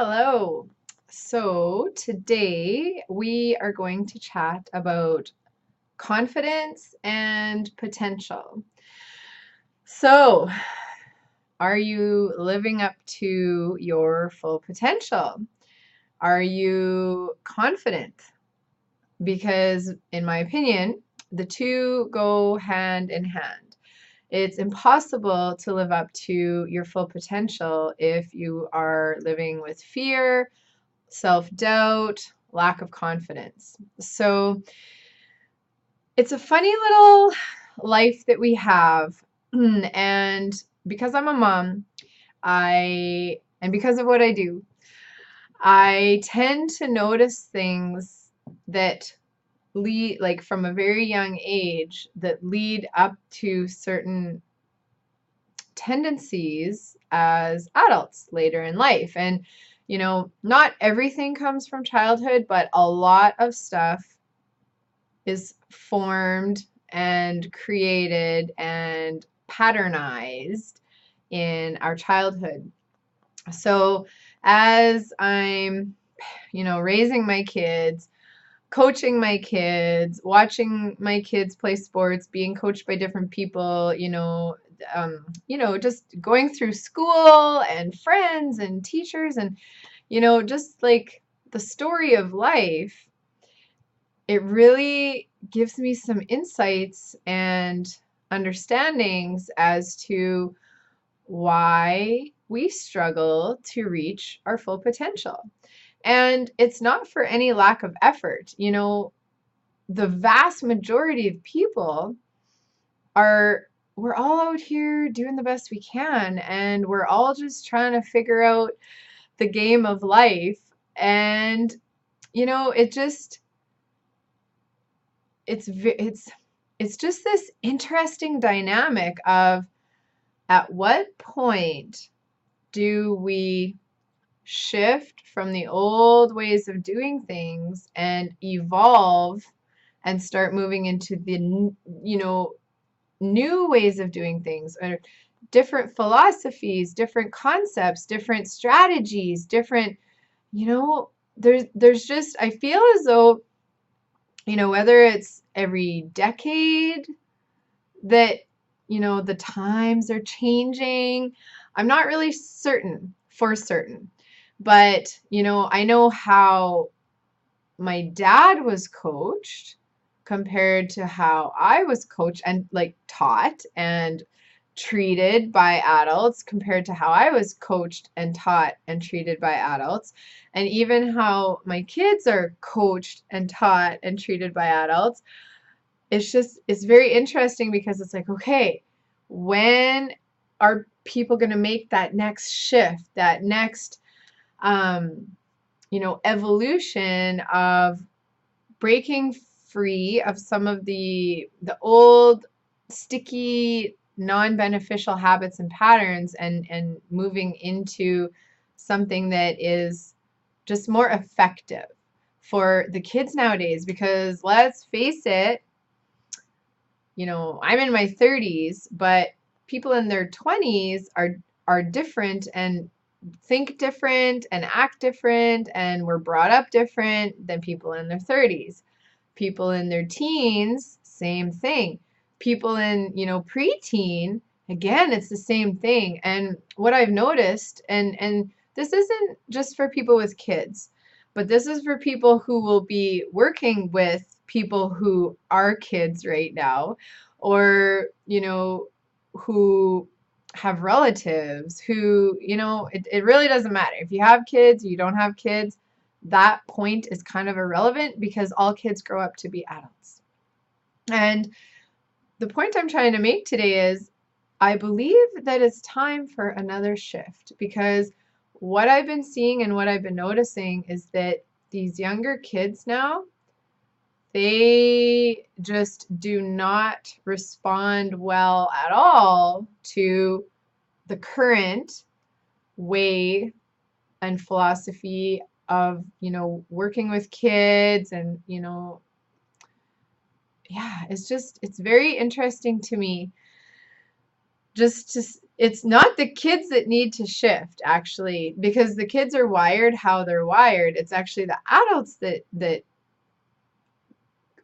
Hello. So today we are going to chat about confidence and potential. So, are you living up to your full potential? Are you confident? Because, in my opinion, the two go hand in hand. It's impossible to live up to your full potential if you are living with fear, self-doubt, lack of confidence. So it's a funny little life that we have. And because I'm a mom, and because of what I do, I tend to notice things that lead, like from a very young age, that lead up to certain tendencies as adults later in life. And, not everything comes from childhood, but a lot of stuff is formed and created and patternized in our childhood. So as I'm, raising my kids, coaching my kids, watching my kids play sports, being coached by different people, just going through school and friends and teachers and, just like the story of life, it really gives me some insights and understandings as to why we struggle to reach our full potential. And it's not for any lack of effort. The vast majority of people we're all out here doing the best we can, and we're all just trying to figure out the game of life. And, it just, it's just this interesting dynamic of at what point do we shift from the old ways of doing things and evolve and start moving into the new ways of doing things, or different philosophies, different concepts, different strategies, different, there's just, I feel as though, whether it's every decade that, the times are changing. I'm not really certain for certain, but, I know how my dad was coached compared to how I was coached and like taught and treated by adults compared to how I was coached and taught and treated by adults, and even how my kids are coached and taught and treated by adults. It's very interesting because it's like, okay, when are people going to make that next shift, that next, evolution of breaking free of some of the old sticky non-beneficial habits and patterns, and moving into something that is just more effective for the kids nowadays. Because let's face it, I'm in my 30s, but people in their 20s are different and think different and act different and were brought up different than people in their 30s. People in their teens, same thing. People in, preteen, again, it's the same thing. And what I've noticed, and this isn't just for people with kids, but this is for people who will be working with people who are kids right now, or, who have relatives who, it really doesn't matter. If you have kids, you don't have kids, that point is kind of irrelevant because all kids grow up to be adults. And the point I'm trying to make today is I believe that it's time for another shift, because what I've been seeing and what I've been noticing is that these younger kids now, they just do not respond well at all to the current way and philosophy of, working with kids. And, yeah, it's very interesting to me just to it's not the kids that need to shift, actually, because the kids are wired how they're wired. It's actually the adults that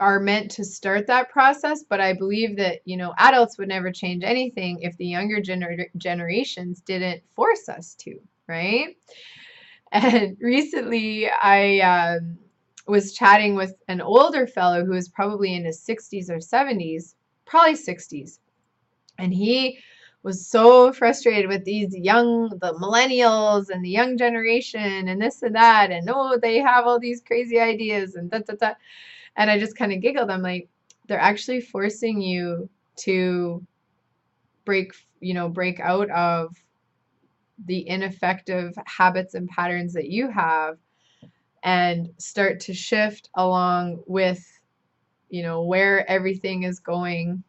are meant to start that process. But I believe that, you know, adults would never change anything if the younger generations didn't force us to, right? And recently I was chatting with an older fellow who was probably in his 60s or 70s, probably 60s. And he was so frustrated with these the millennials and the young generation and this and that. And oh, they have all these crazy ideas and da da da. And I just kind of giggled. I'm like, they're actually forcing you to break out of the ineffective habits and patterns that you have and start to shift along with, you know, where everything is going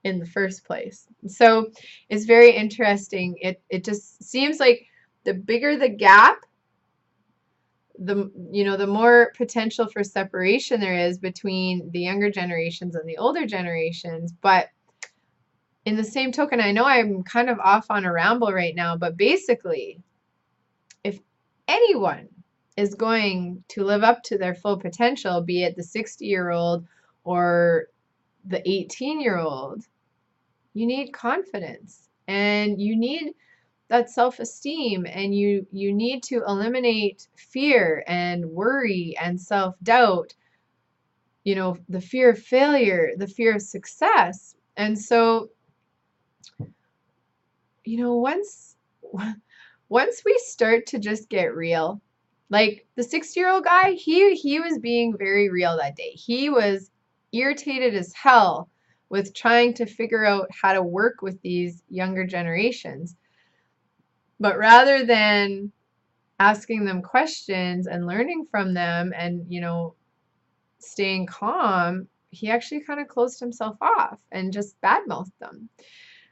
in the first place. So it's very interesting. It just seems like the bigger the gap, the more potential for separation there is between the younger generations and the older generations. But in the same token, I know I'm kind of off on a ramble right now, but basically, if anyone is going to live up to their full potential, be it the 60-year-old or the 18-year-old, you need confidence and you need that self-esteem, and you need to eliminate fear and worry and self-doubt, you know, the fear of failure, the fear of success. And so, you know, once we start to just get real, like the 60-year-old guy, he was being very real that day. He was irritated as hell with trying to figure out how to work with these younger generations. But rather than asking them questions and learning from them and, you know, staying calm, he actually kind of closed himself off and just badmouthed them,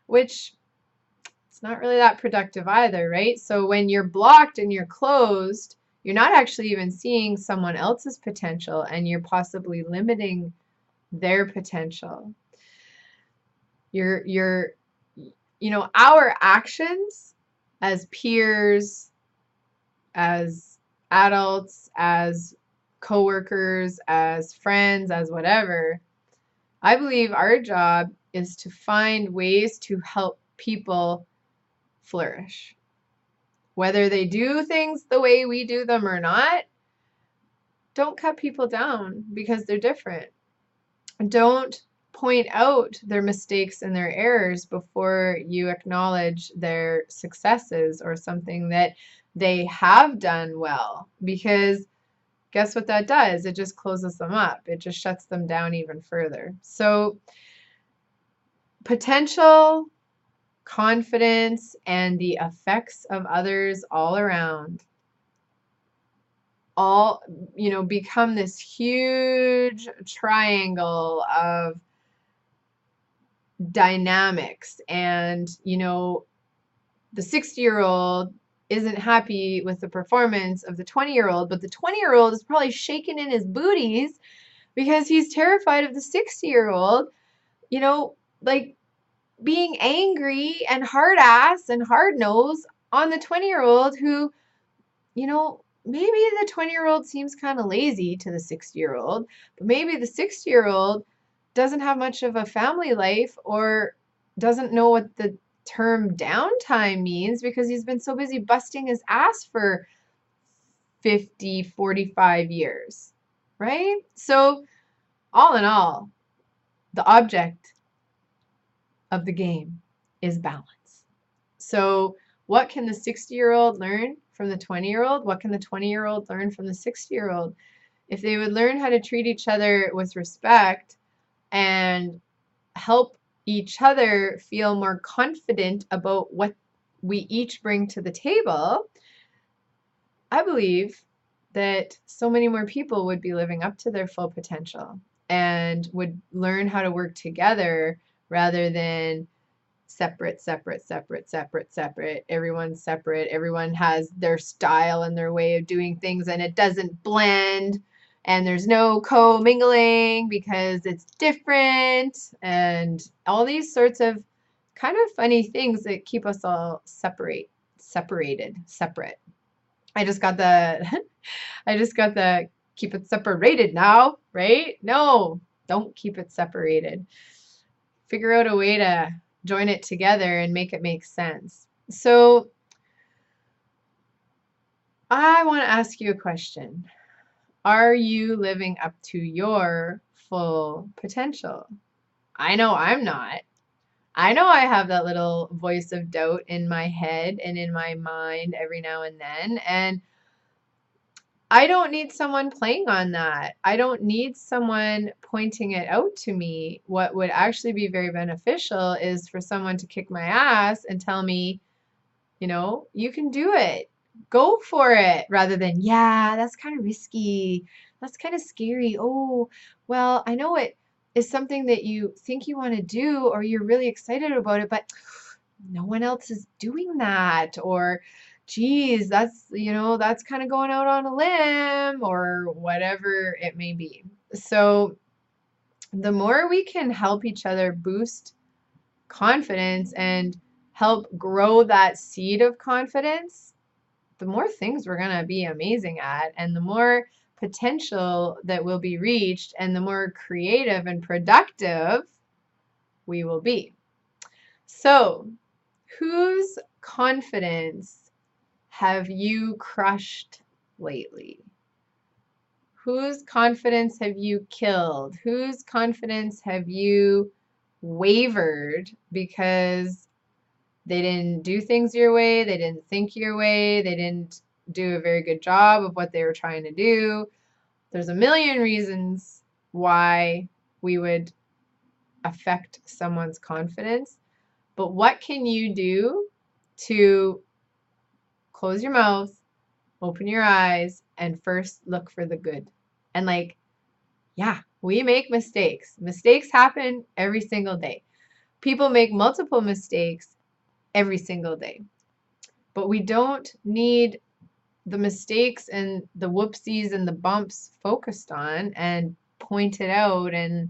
which it's not really that productive either, right? So when you're blocked and you're closed, you're not actually even seeing someone else's potential, and you're possibly limiting their potential. You know, our actions as peers, as adults, as coworkers, as friends, as whatever, I believe our job is to find ways to help people flourish. Whether they do things the way we do them or not, don't cut people down because they're different. Don't point out their mistakes and their errors before you acknowledge their successes or something that they have done well, because guess what that does? It just closes them up. It just shuts them down even further. So potential, confidence, and the effects of others all around all, you know, become this huge triangle of dynamics. And, you know, the 60-year-old isn't happy with the performance of the 20-year-old, but the 20-year-old is probably shaking in his booties because he's terrified of the 60-year-old, you know, like being angry and hard ass and hard nose on the 20-year-old who, you know, maybe the 20-year-old seems kind of lazy to the 60-year-old, but maybe the 60-year-old doesn't have much of a family life or doesn't know what the term downtime means because he's been so busy busting his ass for 50, 45 years, right? So all in all, the object of the game is balance. So what can the 60-year-old learn from the 20-year-old? What can the 20-year-old learn from the 60-year-old? If they would learn how to treat each other with respect and help each other feel more confident about what we each bring to the table, I believe that so many more people would be living up to their full potential and would learn how to work together rather than separate, separate, separate, separate, separate. Everyone's separate. Everyone has their style and their way of doing things, and it doesn't blend. And there's no co-mingling because it's different, and all these sorts of kind of funny things that keep us all separate. I just got the I just got the keep it separated now, right? No, don't keep it separated. Figure out a way to join it together and make it make sense. So I want to ask you a question. Are you living up to your full potential? I know I'm not. I know I have that little voice of doubt in my head and in my mind every now and then. And I don't need someone playing on that. I don't need someone pointing it out to me. What would actually be very beneficial is for someone to kick my ass and tell me, you can do it. Go for it. Rather than, yeah, that's kind of risky. That's kind of scary. Oh, well, I know it is something that you think you want to do or you're really excited about it, but no one else is doing that. Or, geez, that's kind of going out on a limb or whatever it may be. So the more we can help each other boost confidence and help grow that seed of confidence, the more things we're going to be amazing at, and the more potential that will be reached, and the more creative and productive we will be. So, whose confidence have you crushed lately? Whose confidence have you killed? Whose confidence have you wavered because they didn't do things your way, they didn't think your way, they didn't do a very good job of what they were trying to do? There's a million reasons why we would affect someone's confidence, but what can you do to close your mouth, open your eyes, and first look for the good? And yeah, we make mistakes. Mistakes happen every single day. People make multiple mistakes every single day. But we don't need the mistakes and the whoopsies and the bumps focused on and pointed out and,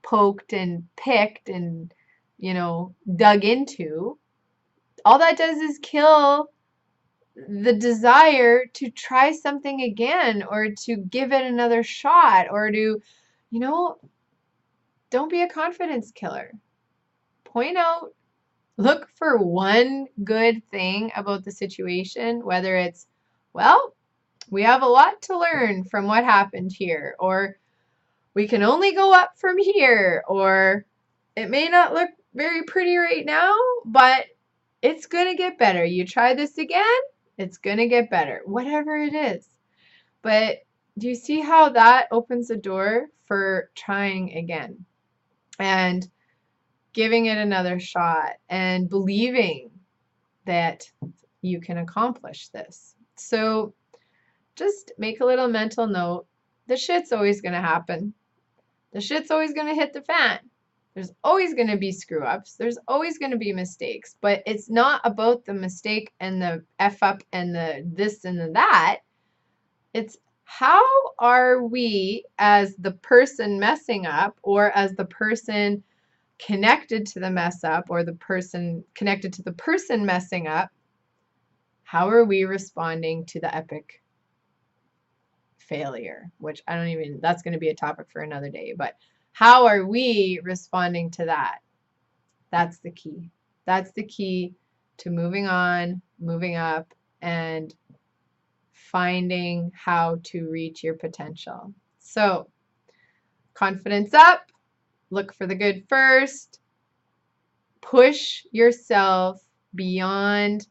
poked and picked and, dug into. All that does is kill the desire to try something again or to give it another shot or to, don't be a confidence killer. Point out, look for one good thing about the situation, whether it's, well, we have a lot to learn from what happened here, or we can only go up from here, or it may not look very pretty right now, but it's going to get better. You try this again, it's going to get better, whatever it is. But do you see how that opens the door for trying again and giving it another shot and believing that you can accomplish this? So just make a little mental note. The shit's always going to happen. The shit's always going to hit the fan. There's always going to be screw ups. There's always going to be mistakes. But it's not about the mistake and the F up and the this and the that. It's how are we as the person messing up or as the person connected to the mess up or the person connected to the person messing up, how are we responding to the epic failure? Which that's going to be a topic for another day, but how are we responding to that? That's the key. That's the key to moving on, moving up, and finding how to reach your potential. So, confidence up, look for the good first, push yourself beyond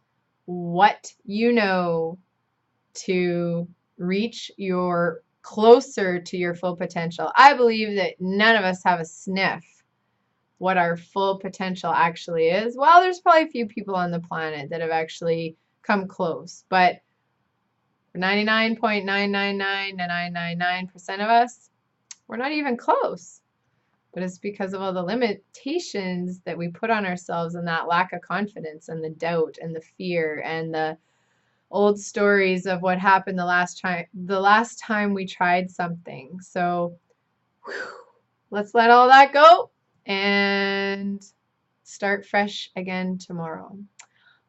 what you know to reach your closer to your full potential. I believe that none of us have a sniff what our full potential actually is. Well, there's probably a few people on the planet that have actually come close, but for 99.9999999% of us, we're not even close. But it's because of all the limitations that we put on ourselves and that lack of confidence and the doubt and the fear and the old stories of what happened the last time we tried something. So let's let all that go and start fresh again tomorrow.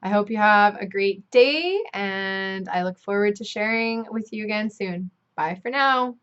I hope you have a great day, and I look forward to sharing with you again soon. Bye for now.